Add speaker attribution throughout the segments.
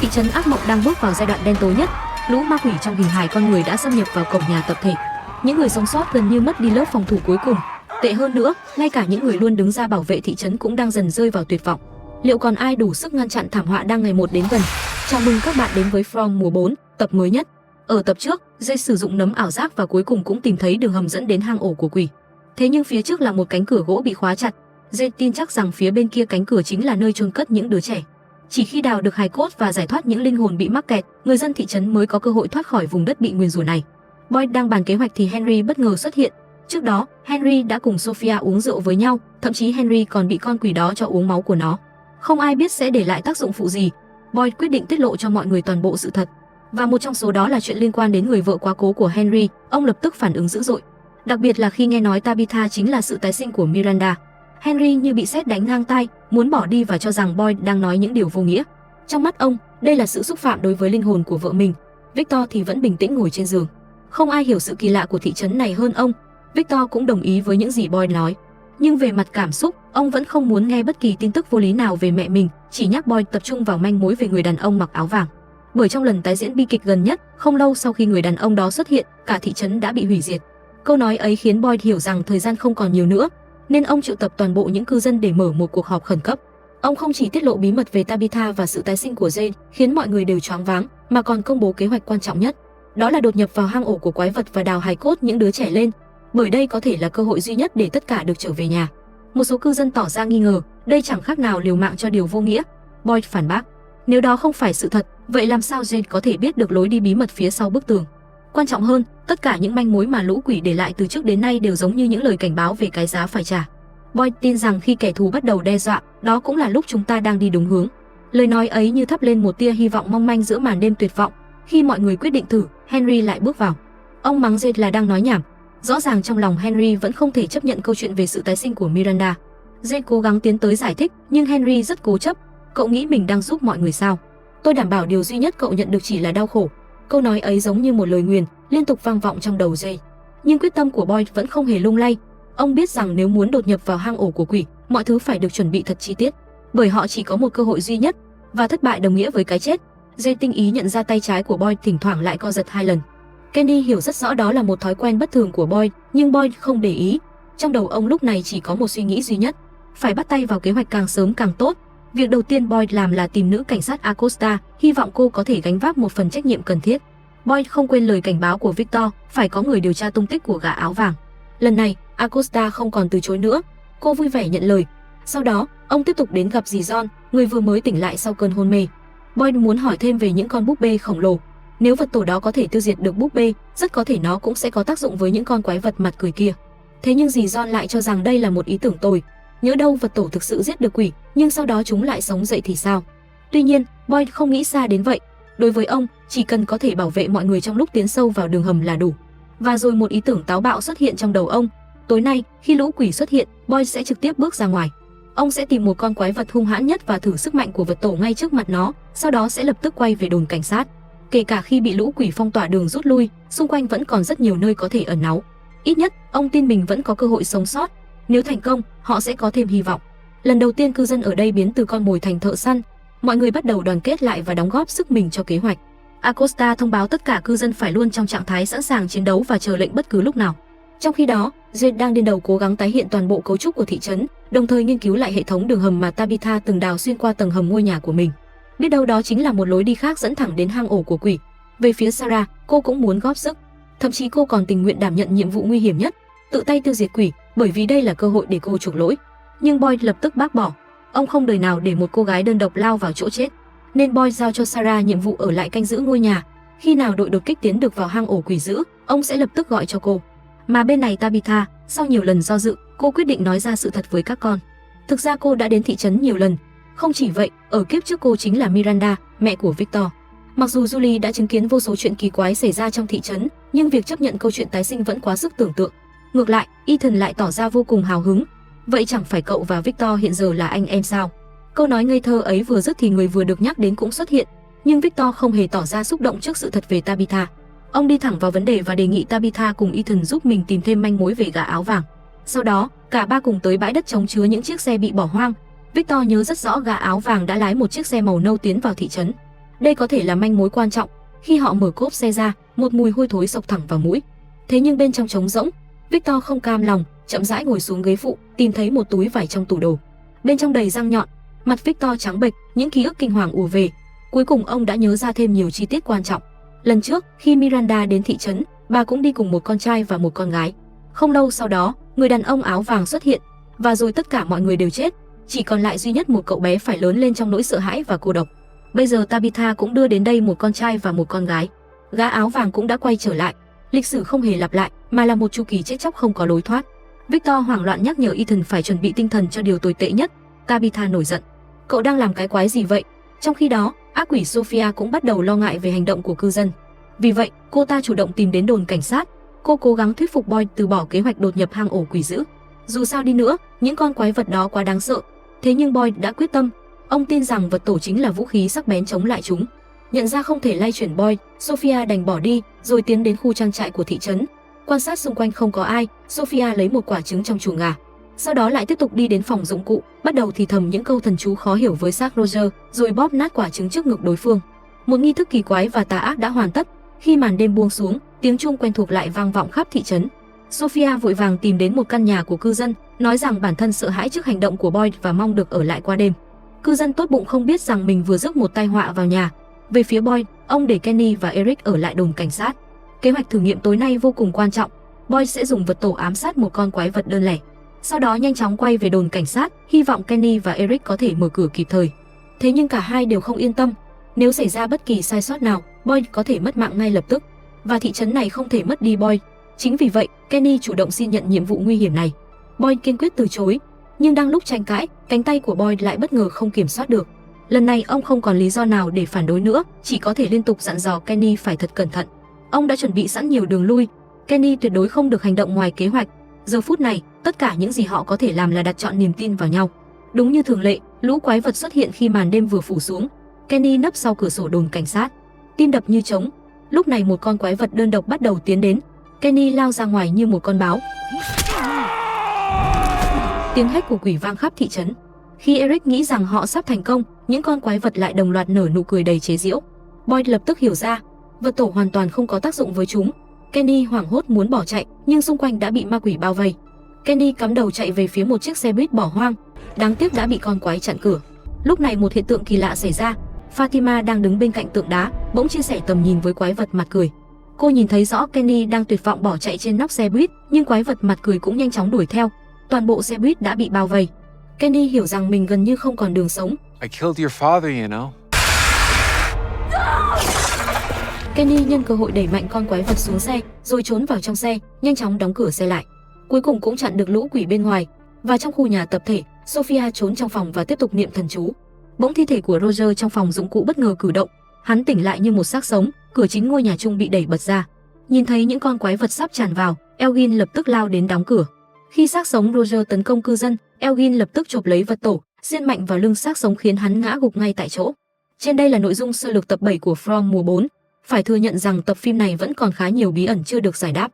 Speaker 1: thị trấn ác mộng đang bước vào giai đoạn đen tối nhất. Lũ ma quỷ trong hình hài con người đã xâm nhập vào cổng nhà tập thể. Những người sống sót gần như mất đi lớp phòng thủ cuối cùng. Tệ hơn nữa, ngay cả những người luôn đứng ra bảo vệ thị trấn cũng đang dần rơi vào tuyệt vọng. Liệu còn ai đủ sức ngăn chặn thảm họa đang ngày một đến gần? Chào mừng các bạn đến với From mùa 4, tập mới nhất. Ở tập trước, Jay sử dụng nấm ảo giác và cuối cùng cũng tìm thấy đường hầm dẫn đến hang ổ của quỷ. Thế nhưng phía trước là một cánh cửa gỗ bị khóa chặt. Jay tin chắc rằng phía bên kia cánh cửa chính là nơi chôn cất những đứa trẻ. Chỉ khi đào được hài cốt và giải thoát những linh hồn bị mắc kẹt, người dân thị trấn mới có cơ hội thoát khỏi vùng đất bị nguyền rủa này. Boyd đang bàn kế hoạch thì Henry bất ngờ xuất hiện. Trước đó, Henry đã cùng Sophia uống rượu với nhau, thậm chí Henry còn bị con quỷ đó cho uống máu của nó. Không ai biết sẽ để lại tác dụng phụ gì. Boyd quyết định tiết lộ cho mọi người toàn bộ sự thật. Và một trong số đó là chuyện liên quan đến người vợ quá cố của Henry. Ông lập tức phản ứng dữ dội. Đặc biệt là khi nghe nói Tabitha chính là sự tái sinh của Miranda. Henry như bị sét đánh ngang tai, muốn bỏ đi và cho rằng Boyd đang nói những điều vô nghĩa. Trong mắt ông, đây là sự xúc phạm đối với linh hồn của vợ mình. Victor thì vẫn bình tĩnh ngồi trên giường. Không ai hiểu sự kỳ lạ của thị trấn này hơn ông. Victor cũng đồng ý với những gì Boyd nói. Nhưng về mặt cảm xúc, ông vẫn không muốn nghe bất kỳ tin tức vô lý nào về mẹ mình, chỉ nhắc Boyd tập trung vào manh mối về người đàn ông mặc áo vàng. Bởi trong lần tái diễn bi kịch gần nhất, không lâu sau khi người đàn ông đó xuất hiện, cả thị trấn đã bị hủy diệt. Câu nói ấy khiến Boyd hiểu rằng thời gian không còn nhiều nữa, nên ông triệu tập toàn bộ những cư dân để mở một cuộc họp khẩn cấp. Ông không chỉ tiết lộ bí mật về Tabitha và sự tái sinh của Jane, khiến mọi người đều choáng váng, mà còn công bố kế hoạch quan trọng nhất. Đó là đột nhập vào hang ổ của quái vật và đào hài cốt những đứa trẻ lên, bởi đây có thể là cơ hội duy nhất để tất cả được trở về nhà. Một số cư dân tỏ ra nghi ngờ, đây chẳng khác nào liều mạng cho điều vô nghĩa. Boyd phản bác, nếu đó không phải sự thật, vậy làm sao Jane có thể biết được lối đi bí mật phía sau bức tường? Quan trọng hơn, tất cả những manh mối mà lũ quỷ để lại từ trước đến nay đều giống như những lời cảnh báo về cái giá phải trả. Boyd tin rằng khi kẻ thù bắt đầu đe dọa, đó cũng là lúc chúng ta đang đi đúng hướng. Lời nói ấy như thắp lên một tia hy vọng mong manh giữa màn đêm tuyệt vọng. Khi mọi người quyết định thử, Henry lại bước vào. Ông mắng Jade là đang nói nhảm. Rõ ràng trong lòng Henry vẫn không thể chấp nhận câu chuyện về sự tái sinh của Miranda. Jade cố gắng tiến tới giải thích, nhưng Henry rất cố chấp. Cậu nghĩ mình đang giúp mọi người sao? Tôi đảm bảo điều duy nhất cậu nhận được chỉ là đau khổ. Câu nói ấy giống như một lời nguyền, liên tục vang vọng trong đầu Jade. Nhưng quyết tâm của Boyd vẫn không hề lung lay. Ông biết rằng nếu muốn đột nhập vào hang ổ của quỷ, mọi thứ phải được chuẩn bị thật chi tiết, bởi họ chỉ có một cơ hội duy nhất, và thất bại đồng nghĩa với cái chết. Jay tinh ý nhận ra tay trái của Boyd thỉnh thoảng lại co giật 2 lần. Kenny hiểu rất rõ đó là một thói quen bất thường của Boyd, nhưng Boyd không để ý. Trong đầu ông lúc này chỉ có một suy nghĩ duy nhất, phải bắt tay vào kế hoạch càng sớm càng tốt. Việc đầu tiên Boyd làm là tìm nữ cảnh sát Acosta, hy vọng cô có thể gánh vác một phần trách nhiệm cần thiết. Boyd không quên lời cảnh báo của Victor, phải có người điều tra tung tích của gã áo vàng. Lần này, Acosta không còn từ chối nữa, cô vui vẻ nhận lời. Sau đó, ông tiếp tục đến gặp dì John, người vừa mới tỉnh lại sau cơn hôn mê. Boyd muốn hỏi thêm về những con búp bê khổng lồ. Nếu vật tổ đó có thể tiêu diệt được búp bê, rất có thể nó cũng sẽ có tác dụng với những con quái vật mặt cười kia. Thế nhưng dì John lại cho rằng đây là một ý tưởng tồi. Nhỡ đâu vật tổ thực sự giết được quỷ, nhưng sau đó chúng lại sống dậy thì sao? Tuy nhiên, Boyd không nghĩ xa đến vậy. Đối với ông, chỉ cần có thể bảo vệ mọi người trong lúc tiến sâu vào đường hầm là đủ. Và rồi một ý tưởng táo bạo xuất hiện trong đầu ông. Tối nay, khi lũ quỷ xuất hiện, Boyd sẽ trực tiếp bước ra ngoài. Ông sẽ tìm một con quái vật hung hãn nhất và thử sức mạnh của vật tổ ngay trước mặt nó, sau đó sẽ lập tức quay về đồn cảnh sát. Kể cả khi bị lũ quỷ phong tỏa đường rút lui, xung quanh vẫn còn rất nhiều nơi có thể ẩn náu. Ít nhất, ông tin mình vẫn có cơ hội sống sót. Nếu thành công, họ sẽ có thêm hy vọng. Lần đầu tiên cư dân ở đây biến từ con mồi thành thợ săn. Mọi người bắt đầu đoàn kết lại và đóng góp sức mình cho kế hoạch. Acosta thông báo tất cả cư dân phải luôn trong trạng thái sẵn sàng chiến đấu và chờ lệnh bất cứ lúc nào. Trong khi đó, Jade đang điên đầu cố gắng tái hiện toàn bộ cấu trúc của thị trấn, đồng thời nghiên cứu lại hệ thống đường hầm mà Tabitha từng đào xuyên qua tầng hầm ngôi nhà của mình. Biết đâu đó chính là một lối đi khác dẫn thẳng đến hang ổ của quỷ. Về phía Sarah, cô cũng muốn góp sức. Thậm chí cô còn tình nguyện đảm nhận nhiệm vụ nguy hiểm nhất, tự tay tiêu diệt quỷ, bởi vì đây là cơ hội để cô chuộc lỗi. Nhưng Boyd lập tức bác bỏ. Ông không đời nào để một cô gái đơn độc lao vào chỗ chết, nên Boyd giao cho Sarah nhiệm vụ ở lại canh giữ ngôi nhà. Khi nào đội đột kích tiến được vào hang ổ quỷ dữ, ông sẽ lập tức gọi cho cô. Mà bên này Tabitha, sau nhiều lần do dự, cô quyết định nói ra sự thật với các con. Thực ra cô đã đến thị trấn nhiều lần. Không chỉ vậy, ở kiếp trước cô chính là Miranda, mẹ của Victor. Mặc dù Julie đã chứng kiến vô số chuyện kỳ quái xảy ra trong thị trấn, nhưng việc chấp nhận câu chuyện tái sinh vẫn quá sức tưởng tượng. Ngược lại, Ethan lại tỏ ra vô cùng hào hứng. Vậy chẳng phải cậu và Victor hiện giờ là anh em sao? Câu nói ngây thơ ấy vừa dứt thì người vừa được nhắc đến cũng xuất hiện, nhưng Victor không hề tỏ ra xúc động trước sự thật về Tabitha. Ông đi thẳng vào vấn đề và đề nghị Tabitha cùng Ethan giúp mình tìm thêm manh mối về gã áo vàng. Sau đó, cả ba cùng tới bãi đất trống chứa những chiếc xe bị bỏ hoang. Victor nhớ rất rõ gã áo vàng đã lái một chiếc xe màu nâu tiến vào thị trấn. Đây có thể là manh mối quan trọng. Khi họ mở cốp xe ra, một mùi hôi thối xộc thẳng vào mũi. Thế nhưng bên trong trống rỗng, Victor không cam lòng, chậm rãi ngồi xuống ghế phụ, tìm thấy một túi vải trong tủ đồ. Bên trong đầy răng nhọn, mặt Victor trắng bệch, những ký ức kinh hoàng ùa về. Cuối cùng ông đã nhớ ra thêm nhiều chi tiết quan trọng. Lần trước, khi Miranda đến thị trấn, bà cũng đi cùng một con trai và một con gái. Không lâu sau đó, người đàn ông áo vàng xuất hiện, và rồi tất cả mọi người đều chết, chỉ còn lại duy nhất một cậu bé phải lớn lên trong nỗi sợ hãi và cô độc. Bây giờ Tabitha cũng đưa đến đây một con trai và một con gái. Gã áo vàng cũng đã quay trở lại. Lịch sử không hề lặp lại, mà là một chu kỳ chết chóc không có lối thoát. Victor hoảng loạn nhắc nhở Ethan phải chuẩn bị tinh thần cho điều tồi tệ nhất. Tabitha nổi giận. Cậu đang làm cái quái gì vậy? Trong khi đó, ác quỷ Sophia cũng bắt đầu lo ngại về hành động của cư dân. Vì vậy, cô ta chủ động tìm đến đồn cảnh sát. Cô cố gắng thuyết phục Boyd từ bỏ kế hoạch đột nhập hang ổ quỷ dữ. Dù sao đi nữa, những con quái vật đó quá đáng sợ. Thế nhưng Boyd đã quyết tâm. Ông tin rằng vật tổ chính là vũ khí sắc bén chống lại chúng. Nhận ra không thể lay chuyển Boyd, Sophia đành bỏ đi, rồi tiến đến khu trang trại của thị trấn. Quan sát xung quanh không có ai, Sophia lấy một quả trứng trong chuồng gà. Sau đó lại tiếp tục đi đến phòng dụng cụ, bắt đầu thì thầm những câu thần chú khó hiểu với xác Roger, rồi bóp nát quả trứng trước ngực đối phương. Một nghi thức kỳ quái và tà ác đã hoàn tất. Khi màn đêm buông xuống, tiếng chuông quen thuộc lại vang vọng khắp thị trấn. Sophia vội vàng tìm đến một căn nhà của cư dân, nói rằng bản thân sợ hãi trước hành động của Boyd và mong được ở lại qua đêm. Cư dân tốt bụng không biết rằng mình vừa rước một tai họa vào nhà. Về phía Boyd, ông để Kenny và Eric ở lại đồn cảnh sát. Kế hoạch thử nghiệm tối nay vô cùng quan trọng. Boyd sẽ dùng vật tổ ám sát một con quái vật đơn lẻ, sau đó nhanh chóng quay về đồn cảnh sát, hy vọng Kenny và Eric có thể mở cửa kịp thời. Thế nhưng cả hai đều không yên tâm. Nếu xảy ra bất kỳ sai sót nào, Boyd có thể mất mạng ngay lập tức, và thị trấn này không thể mất đi Boyd. Chính vì vậy, Kenny chủ động xin nhận nhiệm vụ nguy hiểm này. Boyd kiên quyết từ chối, nhưng đang lúc tranh cãi, cánh tay của Boyd lại bất ngờ không kiểm soát được. Lần này ông không còn lý do nào để phản đối nữa, chỉ có thể liên tục dặn dò Kenny phải thật cẩn thận. Ông đã chuẩn bị sẵn nhiều đường lui. Kenny tuyệt đối không được hành động ngoài kế hoạch. Giờ phút này, tất cả những gì họ có thể làm là đặt trọn niềm tin vào nhau. Đúng như thường lệ, lũ quái vật xuất hiện khi màn đêm vừa phủ xuống. Kenny nấp sau cửa sổ đồn cảnh sát, tim đập như trống. Lúc này một con quái vật đơn độc bắt đầu tiến đến. Kenny lao ra ngoài như một con báo. Tiếng hét của quỷ vang khắp thị trấn. Khi Eric nghĩ rằng họ sắp thành công, những con quái vật lại đồng loạt nở nụ cười đầy chế giễu. Boyd lập tức hiểu ra, vật tổ hoàn toàn không có tác dụng với chúng. Kenny hoảng hốt muốn bỏ chạy, nhưng xung quanh đã bị ma quỷ bao vây. Kenny cắm đầu chạy về phía một chiếc xe buýt bỏ hoang, đáng tiếc đã bị con quái chặn cửa. Lúc này một hiện tượng kỳ lạ xảy ra. Fatima đang đứng bên cạnh tượng đá, bỗng chia sẻ tầm nhìn với quái vật mặt cười. Cô nhìn thấy rõ Kenny đang tuyệt vọng bỏ chạy trên nóc xe buýt, nhưng quái vật mặt cười cũng nhanh chóng đuổi theo. Toàn bộ xe buýt đã bị bao vây. Kenny hiểu rằng mình gần như không còn đường sống.
Speaker 2: I killed your father, you know.
Speaker 1: Kenny nhân cơ hội đẩy mạnh con quái vật xuống xe, rồi trốn vào trong xe, nhanh chóng đóng cửa xe lại. Cuối cùng cũng chặn được lũ quỷ bên ngoài. Và trong khu nhà tập thể, Sophia trốn trong phòng và tiếp tục niệm thần chú. Bỗng thi thể của Roger trong phòng dụng cụ bất ngờ cử động. Hắn tỉnh lại như một xác sống, cửa chính ngôi nhà chung bị đẩy bật ra. Nhìn thấy những con quái vật sắp tràn vào, Elgin lập tức lao đến đóng cửa. Khi xác sống Roger tấn công cư dân, Elgin lập tức chộp lấy vật tổ, xiên mạnh vào lưng xác sống khiến hắn ngã gục ngay tại chỗ. Trên đây là nội dung sơ lược tập 7 của From mùa 4. Phải thừa nhận rằng tập phim này vẫn còn khá nhiều bí ẩn chưa được giải đáp.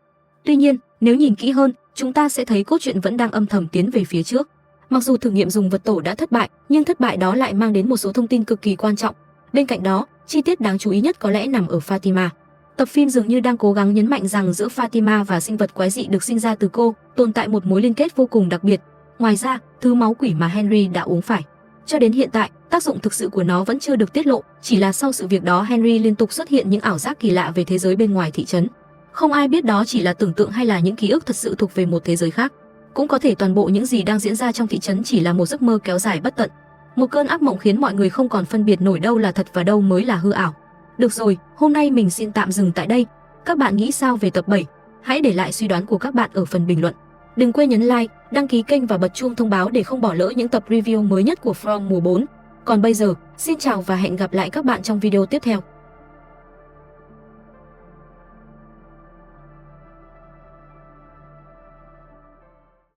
Speaker 1: Tuy nhiên, nếu nhìn kỹ hơn, chúng ta sẽ thấy cốt truyện vẫn đang âm thầm tiến về phía trước. Mặc dù thử nghiệm dùng vật tổ đã thất bại, nhưng thất bại đó lại mang đến một số thông tin cực kỳ quan trọng. Bên cạnh đó, chi tiết đáng chú ý nhất có lẽ nằm ở Fatima. Tập phim dường như đang cố gắng nhấn mạnh rằng giữa Fatima và sinh vật quái dị được sinh ra từ cô tồn tại một mối liên kết vô cùng đặc biệt. Ngoài ra, thứ máu quỷ mà Henry đã uống phải, cho đến hiện tại, tác dụng thực sự của nó vẫn chưa được tiết lộ, chỉ là sau sự việc đó Henry liên tục xuất hiện những ảo giác kỳ lạ về thế giới bên ngoài thị trấn. Không ai biết đó chỉ là tưởng tượng hay là những ký ức thật sự thuộc về một thế giới khác. Cũng có thể toàn bộ những gì đang diễn ra trong thị trấn chỉ là một giấc mơ kéo dài bất tận. Một cơn ác mộng khiến mọi người không còn phân biệt nổi đâu là thật và đâu mới là hư ảo. Được rồi, hôm nay mình xin tạm dừng tại đây. Các bạn nghĩ sao về tập 7? Hãy để lại suy đoán của các bạn ở phần bình luận. Đừng quên nhấn like, đăng ký kênh và bật chuông thông báo để không bỏ lỡ những tập review mới nhất của From mùa 4. Còn bây giờ, xin chào và hẹn gặp lại các bạn trong video tiếp theo.